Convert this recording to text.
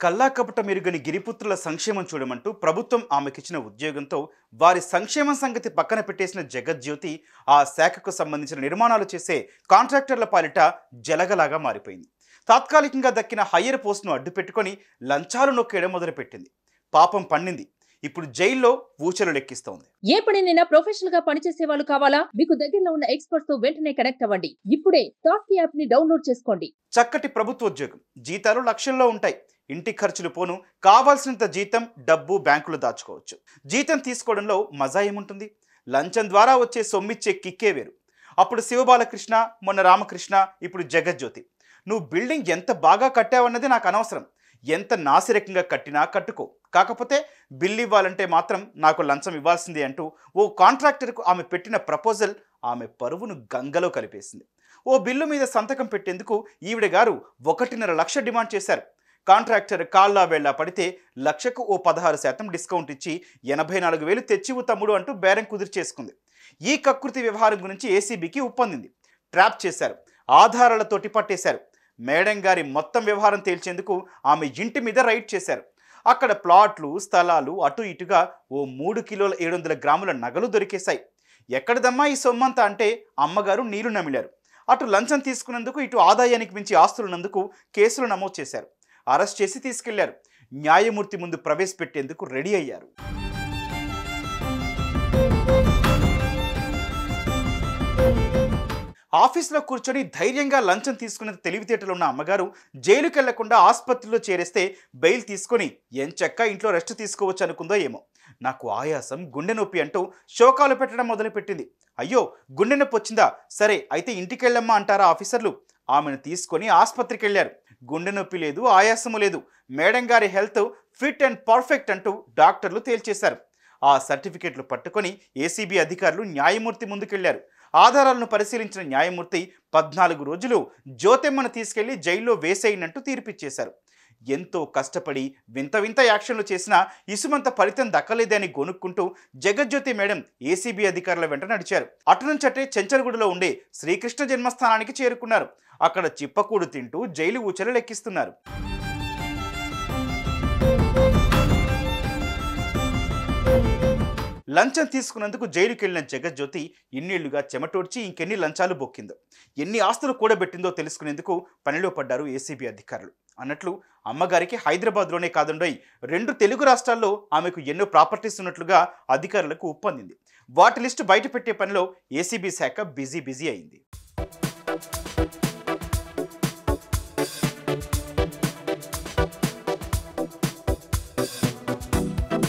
కల్లాకపట మెరుగని గిరిపుత్రుల సంక్షేమం చూడమంటూ ప్రభుత్వం ఆమెకిచ్చిన ఉద్యోగంతో వారి సంక్షేమం సంగతి పక్కన పెట్టేసిన జగజ్యోతి ఆ శాఖకు సంబంధించిన నిర్మాణాలు చేసే కాంట్రాక్టర్ల పాలిట జలగలాగా మారిపోయింది. తాత్కాలికంగా దక్కిన హయ్యర్ పోస్ట్ను అడ్డుపెట్టుకొని లంచాలు నొక్కేయడం మొదలుపెట్టింది. పాపం పండింది. ఇప్పుడు జైల్లో ఊచలు లెక్కిస్తోంది. ఏ పనినైనా ప్రొఫెషనల్ గా పనిచేసే వాళ్ళు కావాలా? మీకు దగ్గరలో ఉన్న ఎక్స్పర్ట్స్ తో వెంటనే కనెక్ట్ అవ్వండి. ఇప్పుడే టాస్క్ యాప్ ని డౌన్లోడ్ చేసుకోండి. చక్కటి ప్రభుత్వ ఉద్యోగం, జీతాలు లక్షల్లో ఉంటాయి. ఇంటి ఖర్చులు పోను, కావాల్సినంత జీతం డబ్బు బ్యాంకులో దాచుకోవచ్చు. జీతం తీసుకోవడంలో మజా ఏముంటుంది? లంచం ద్వారా వచ్చే సొమ్మిచ్చే కిక్కే వేరు. అప్పుడు శివబాలకృష్ణ, మొన్న రామకృష్ణ, ఇప్పుడు జగజ్యోతి. నువ్వు బిల్డింగ్ ఎంత బాగా కట్టావన్నది నాకు అనవసరం. ఎంత నాసిరకంగా కట్టినా కట్టుకో, కాకపోతే బిల్లు ఇవ్వాలంటే మాత్రం నాకు లంచం ఇవ్వాల్సిందే అంటూ ఓ కాంట్రాక్టర్కు ఆమె పెట్టిన ప్రపోజల్ ఆమె పరువును గంగలో కలిపేసింది. ఓ బిల్లు మీద సంతకం పెట్టేందుకు ఈవిడ గారు 1.5 లక్ష డిమాండ్ చేశారు. కాంట్రాక్టర్ కాళ్ళా వేళ్లా పడితే లక్షకు ఓ 16% డిస్కౌంట్ ఇచ్చి 84,000 తెచ్చివు తమ్ముడు అంటూ బేరం కుదిర్చేసుకుంది. ఈ కకృతి వ్యవహారం గురించి ఏసీబీకి ఉప్పందింది. ట్రాప్ చేశారు, ఆధారాలతోటి పట్టేశారు. మేడం గారి మొత్తం వ్యవహారం తేల్చేందుకు ఆమె ఇంటి మీద రైడ్ చేశారు. అక్కడ ప్లాట్లు, స్థలాలు, అటు ఇటుగా ఓ 3 కిలోల 700 గ్రాముల నగలు దొరికేశాయి. ఎక్కడిదమ్మా ఈ సొమ్మంతా అంటే అమ్మగారు నీళ్లు నమిలారు. అటు లంచం తీసుకున్నందుకు, ఇటు ఆదాయానికి మించి ఆస్తులున్నందుకు కేసులు నమోదు చేశారు. అరెస్ట్ చేసి తీసుకెళ్లారు. న్యాయమూర్తి ముందు ప్రవేశపెట్టేందుకు రెడీ అయ్యారు. ఆఫీసులో కూర్చొని ధైర్యంగా లంచం తీసుకునే తెలివితేటలు ఉన్న అమ్మగారు జైలుకి వెళ్లకుండా ఆసుపత్రిలో చేరేస్తే బెయిల్ తీసుకొని ఎంచక్కా ఇంట్లో రెస్ట్ తీసుకోవచ్చు అనుకుందో ఏమో. నాకు ఆయాసం, గుండె నొప్పి అంటూ శోకాలు పెట్టడం మొదలుపెట్టింది. అయ్యో, గుండె నొప్పి వచ్చిందా? సరే అయితే ఇంటికి వెళ్ళమ్మా అంటారా ఆఫీసర్లు? ఆమెను తీసుకొని ఆసుపత్రికి వెళ్ళారు. గుండె నొప్పి లేదు, ఆయాసము లేదు, మేడం గారి హెల్త్ ఫిట్ అండ్ పర్ఫెక్ట్ అంటూ డాక్టర్లు తేల్చేశారు. ఆ సర్టిఫికెట్లు పట్టుకొని ఏసీబీ అధికారులు న్యాయమూర్తి ముందుకెళ్లారు. ఆధారాలను పరిశీలించిన న్యాయమూర్తి 14 రోజులు జ్యోతెమ్మను తీసుకెళ్లి జైల్లో వేసేయినట్టు తీర్పిచ్చేశారు. ఎంతో కష్టపడి వింత వింత యాక్షన్లు చేసినా ఇసుమంత ఫలితం దక్కలేదని గొనుక్కుంటూ జగజ్యోతి మేడం ఏసీబీ అధికారుల వెంట నడిచారు. అటునుంచటే చెంచల్గూడలో ఉండే శ్రీకృష్ణ జన్మస్థానానికి చేరుకున్నారు. అక్కడ చిప్పకూడు తింటూ జైలు ఊచలు లెక్కిస్తున్నారు. లంచం తీసుకున్నందుకు జైలుకి వెళ్ళిన జగజ్యోతి ఇన్నేళ్లుగా చెమటోడ్చి ఇంకెన్ని లంచాలు బొక్కిందో, ఎన్ని ఆస్తులు కూడబెట్టిందో తెలుసుకునేందుకు పనిలో పడ్డారు ఏసీబీ అధికారులు. అన్నట్లు అమ్మగారికి హైదరాబాద్లోనే కాదండోయ్, 2 తెలుగు రాష్ట్రాల్లో ఆమెకు ఎన్నో ప్రాపర్టీస్ ఉన్నట్లుగా అధికారులకు ఉప్పందింది. వాటి లిస్టు బయట పెట్టే పనిలో ఏసీబీ శాఖ బిజీ అయింది.